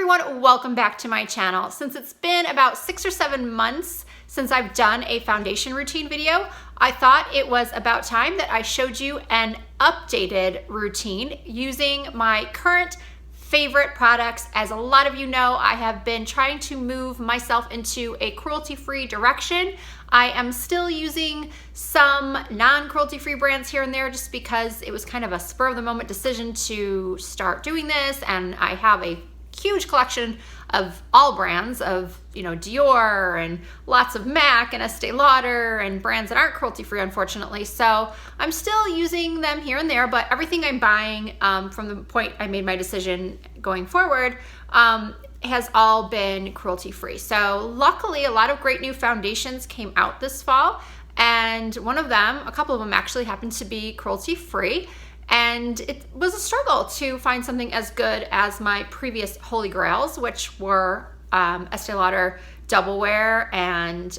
everyone, welcome back to my channel. Since it's been about 6 or 7 months since I've done a foundation routine video, I thought it was about time that I showed you an updated routine using my current favorite products. As a lot of you know, I have been trying to move myself into a cruelty-free direction. I am still using some non-cruelty-free brands here and there just because it was kind of a spur-of-the-moment decision to start doing this, and I have a huge collection of all brands of, Dior and lots of MAC and Estee Lauder and brands that aren't cruelty-free, unfortunately. So I'm still using them here and there, but everything I'm buying from the point I made my decision going forward has all been cruelty-free. So luckily, a lot of great new foundations came out this fall, and a couple of them actually happened to be cruelty-free. And it was a struggle to find something as good as my previous holy grails, which were Estee Lauder Doublewear and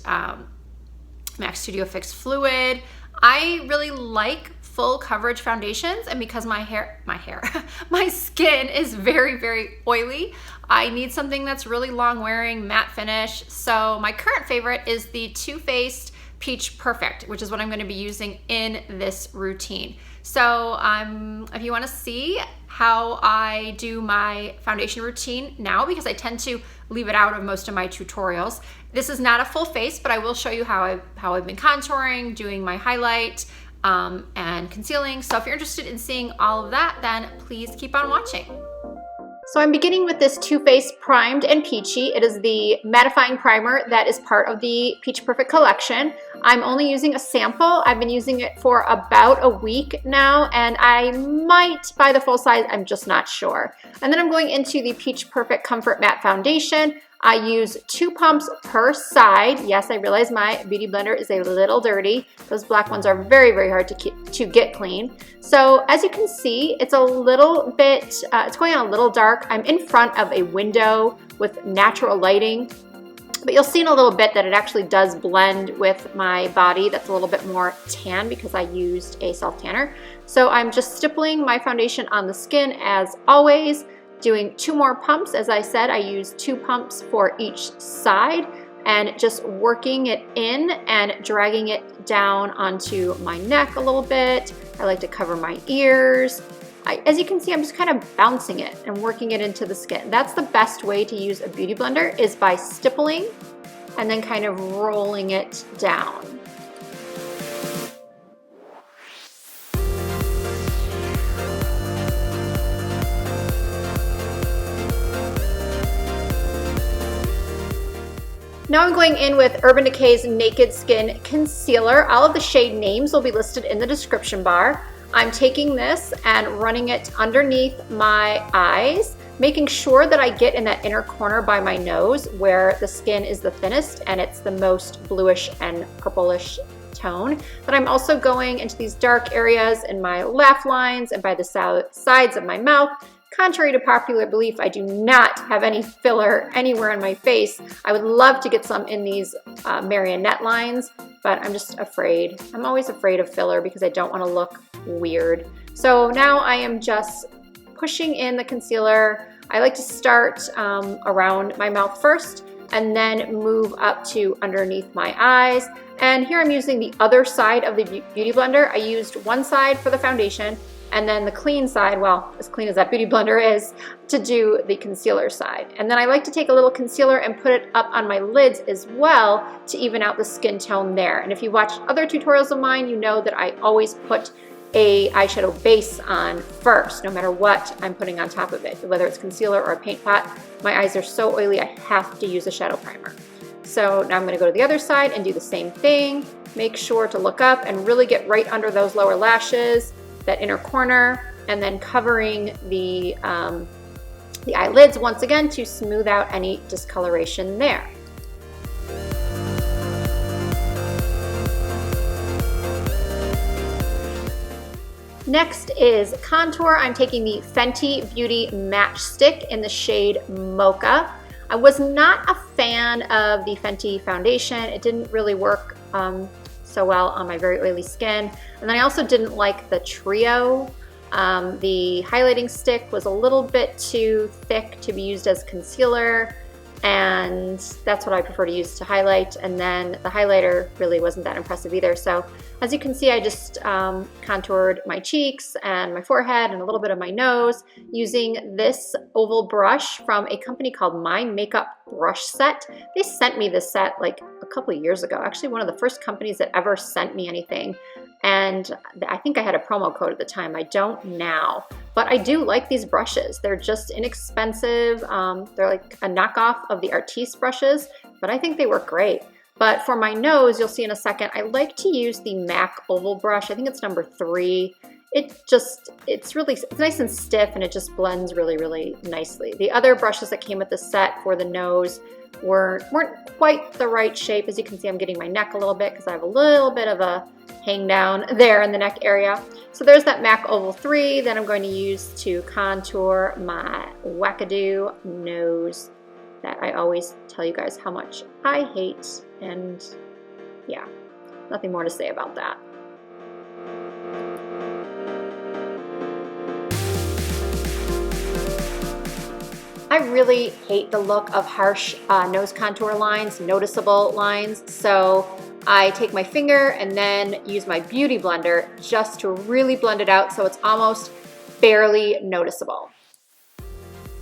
MAC Studio Fix Fluid. I really like full coverage foundations, and because my skin is very, very oily, I need something that's really long wearing, matte finish. So my current favorite is the Too Faced Peach Perfect, which is what I'm going to be using in this routine. So if you want to see how I do my foundation routine now, because I tend to leave it out of most of my tutorials, this is not a full face, but I will show you how I've been contouring, doing my highlight, and concealing. So if you're interested in seeing all of that, then please keep on watching. So I'm beginning with this Too Faced Primed and Peachy. It is the mattifying primer that is part of the Peach Perfect collection. I'm only using a sample. I've been using it for about a week now, and I might buy the full size, I'm just not sure. And then I'm going into the Peach Perfect Comfort Matte Foundation. I use 2 pumps per side. Yes, I realize my beauty blender is a little dirty. Those black ones are very, very hard to get clean. So as you can see, it's a little bit, it's going on a little dark. I'm in front of a window with natural lighting, but you'll see in a little bit that it actually does blend with my body that's a little bit more tan because I used a self tanner. So I'm just stippling my foundation on the skin as always, doing 2 more pumps. As I said, I use 2 pumps for each side, and just working it in and dragging it down onto my neck a little bit. I like to cover my ears. As you can see, I'm just kind of bouncing it and working it into the skin. That's the best way to use a beauty blender, is by stippling and then kind of rolling it down. Now I'm going in with Urban Decay's Naked Skin Concealer. All of the shade names will be listed in the description bar. I'm taking this and running it underneath my eyes, making sure that I get in that inner corner by my nose where the skin is the thinnest and it's the most bluish and purplish tone. But I'm also going into these dark areas in my laugh lines and by the sides of my mouth. Contrary to popular belief, I do not have any filler anywhere on my face. I would love to get some in these marionette lines, but I'm just afraid. I'm always afraid of filler because I don't want to look weird. So now I am just pushing in the concealer. I like to start around my mouth first and then move up to underneath my eyes. And here I'm using the other side of the beauty blender. I used one side for the foundation, and then the clean side, well, as clean as that beauty blender is, to do the concealer side. And then I like to take a little concealer and put it up on my lids as well to even out the skin tone there. And if you watched other tutorials of mine, you know that I always put a eyeshadow base on first, no matter what I'm putting on top of it, whether it's concealer or a paint pot. My eyes are so oily, I have to use a shadow primer. So now I'm gonna go to the other side and do the same thing. Make sure to look up and really get right under those lower lashes, that inner corner, and then covering the eyelids once again to smooth out any discoloration there. Next is contour. I'm taking the Fenty Beauty Match Stick in the shade Mocha. I was not a fan of the Fenty foundation. It didn't really work so well on my very oily skin. And then I also didn't like the trio The highlighting stick was a little bit too thick to be used as concealer, and that's what I prefer to use to highlight. And then the highlighter really wasn't that impressive either. So as you can see, I just contoured my cheeks and my forehead and a little bit of my nose using this oval brush from a company called My Makeup Brush Set. They sent me this set like a couple of years ago, actually one of the first companies that ever sent me anything. And I think I had a promo code at the time. I don't now, but I do like these brushes. They're just inexpensive. They're like a knockoff of the Artiste brushes, but I think they work great. But for my nose, you'll see in a second, I like to use the MAC oval brush. I think it's number 3. It's nice and stiff, and it just blends really, really nicely. The other brushes that came with the set for the nose weren't quite the right shape. As you can see, I'm getting my neck a little bit because I have a little bit of a hang down there in the neck area. So there's that MAC Oval 3 that I'm going to use to contour my wackadoo nose that I always tell you guys how much I hate. And yeah, nothing more to say about that. I really hate the look of harsh nose contour lines, noticeable lines. So I take my finger and then use my beauty blender just to really blend it out so it's almost barely noticeable.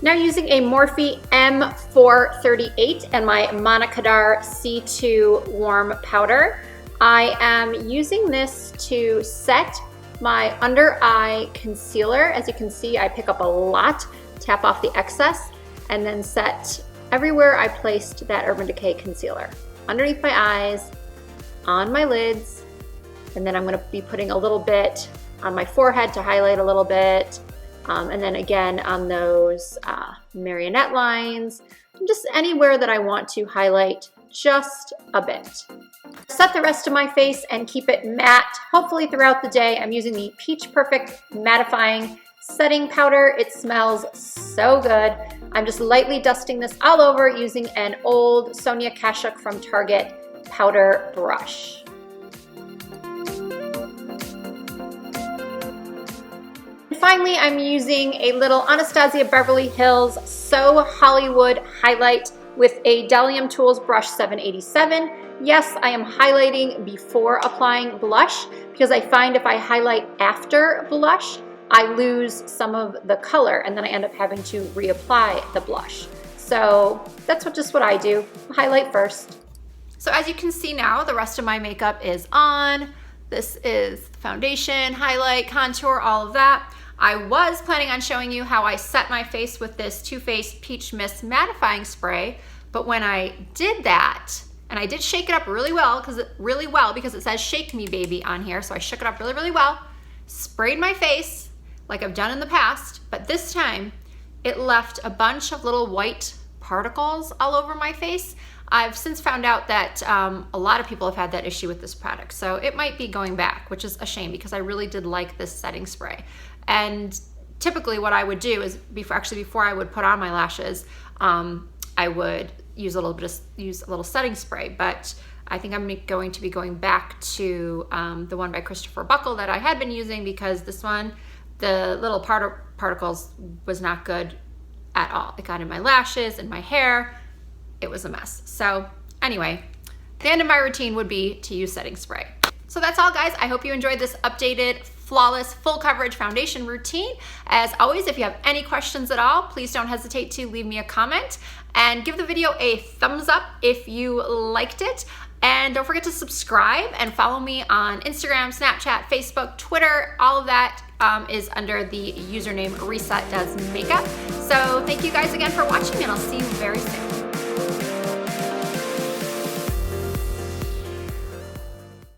Now using a Morphe M438 and my Monokodar C2 Warm Powder, I am using this to set my under eye concealer. As you can see, I pick up a lot, tap off the excess, and then set everywhere I placed that Urban Decay concealer. Underneath my eyes, on my lids, and then I'm gonna be putting a little bit on my forehead to highlight a little bit, and then again on those marionette lines, and just anywhere that I want to highlight just a bit. Set the rest of my face and keep it matte, hopefully throughout the day. I'm using the Peach Perfect Mattifying Setting Powder. It smells so good. I'm just lightly dusting this all over using an old Sonia Kashuk from Target powder brush. And finally, I'm using a little Anastasia Beverly Hills So Hollywood highlight with a Delium Tools brush 787. Yes, I am highlighting before applying blush because I find if I highlight after blush, I lose some of the color and then I end up having to reapply the blush. So that's just what I do, highlight first. So as you can see now, the rest of my makeup is on. This is foundation, highlight, contour, all of that. I was planning on showing you how I set my face with this Too Faced Peach Mist Mattifying Spray, but when I did that, and I did shake it up really well because it says "Shake Me Baby" on here, so I shook it up really, really well, sprayed my face like I've done in the past, but this time it left a bunch of little white particles all over my face. I've since found out that a lot of people have had that issue with this product, so it might be going back, which is a shame because I really did like this setting spray. And typically what I would do is before I would put on my lashes, I would use a little setting spray, but I think I'm going to be going back to the one by Christopher Buckle that I had been using because this one, the little particles was not good at all. It got in my lashes and my hair. It was a mess. So anyway, the end of my routine would be to use setting spray. So that's all, guys. I hope you enjoyed this updated, flawless, full coverage foundation routine. As always, if you have any questions at all, please don't hesitate to leave me a comment and give the video a thumbs up if you liked it. And don't forget to subscribe and follow me on Instagram, Snapchat, Facebook, Twitter. All of that is under the username Risa Does Makeup. So thank you guys again for watching, and I'll see you very soon.